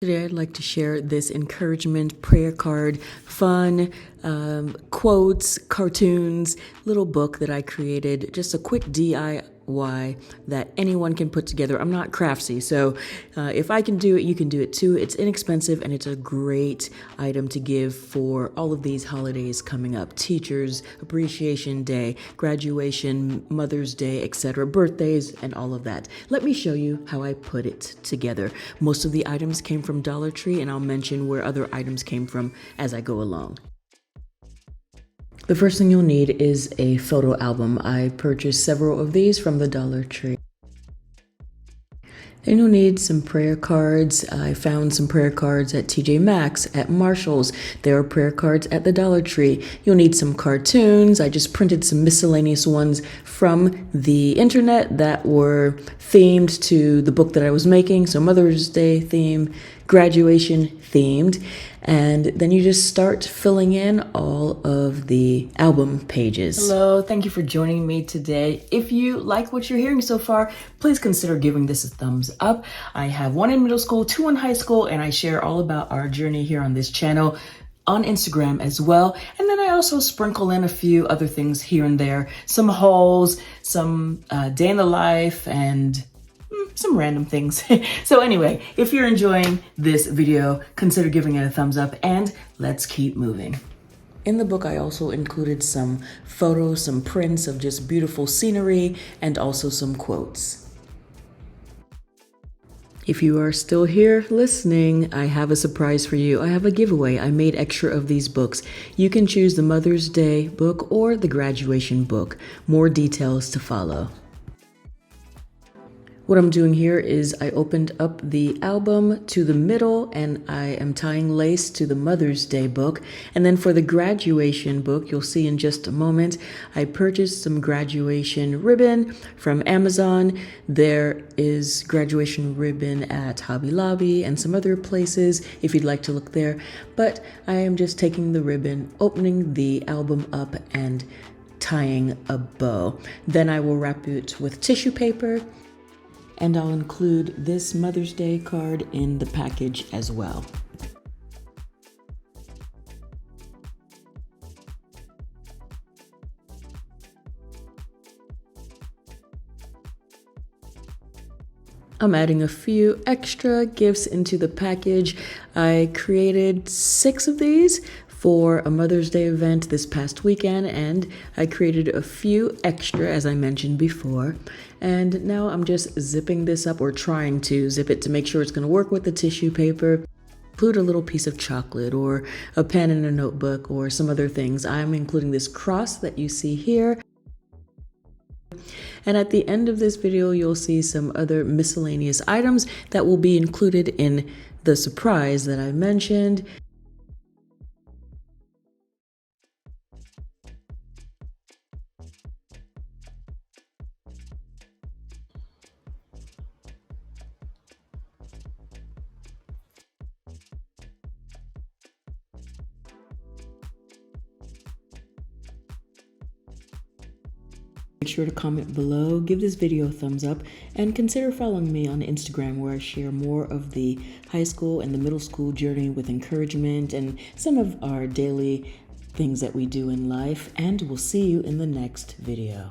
Today, I'd like to share this encouragement prayer card, fun, quotes, cartoons, little book that I created, just a quick DIY that anyone can put together. I'm not craftsy, so if I can do it, you can do it too. It's inexpensive and it's a great item to give for all of these holidays coming up. Teachers, Appreciation Day, graduation, Mother's Day, etc., birthdays, and all of that. Let me show you how I put it together. Most of the items came from Dollar Tree, and I'll mention where other items came from as I go along. The first thing you'll need is a photo album. I purchased several of these from the Dollar Tree. Then you'll need some prayer cards. I found some prayer cards at TJ Maxx, at Marshall's. There are prayer cards at the Dollar Tree. You'll need some cartoons. I just printed some miscellaneous ones from the internet that were themed to the book that I was making. So Mother's Day theme, graduation themed. And then you just start filling in all of the album pages. Hello, thank you for joining me today. If you like what you're hearing so far, please consider giving this a thumbs up. I have 1 in middle school, 2 in high school, and I share all about our journey here on this channel on Instagram as well. And then I also sprinkle in a few other things here and there, some hauls, some day in the life, and some random things. So anyway, if you're enjoying this video, consider giving it a thumbs up and let's keep moving. In the book, I also included some photos, some prints of just beautiful scenery, and also some quotes. If you are still here listening, I have a surprise for you. I have a giveaway. I made extra of these books. You can choose the Mother's Day book or the graduation book. More details to follow. What I'm doing here is I opened up the album to the middle and I am tying lace to the Mother's Day book. And then for the graduation book, you'll see in just a moment, I purchased some graduation ribbon from Amazon. There is graduation ribbon at Hobby Lobby and some other places if you'd like to look there. But I am just taking the ribbon, opening the album up and tying a bow. Then I will wrap it with tissue paper, and I'll include this Mother's Day card in the package as well. I'm adding a few extra gifts into the package. I created 6 of these for a Mother's Day event this past weekend, and I created a few extra, as I mentioned before. And now I'm just zipping this up, or trying to zip it to make sure it's going to work with the tissue paper. Include a little piece of chocolate or a pen and a notebook or some other things. I'm including this cross that you see here. And at the end of this video, you'll see some other miscellaneous items that will be included in the surprise that I mentioned. Make sure to comment below, give this video a thumbs up, and consider following me on Instagram, where I share more of the high school and the middle school journey with encouragement and some of our daily things that we do in life. And we'll see you in the next video.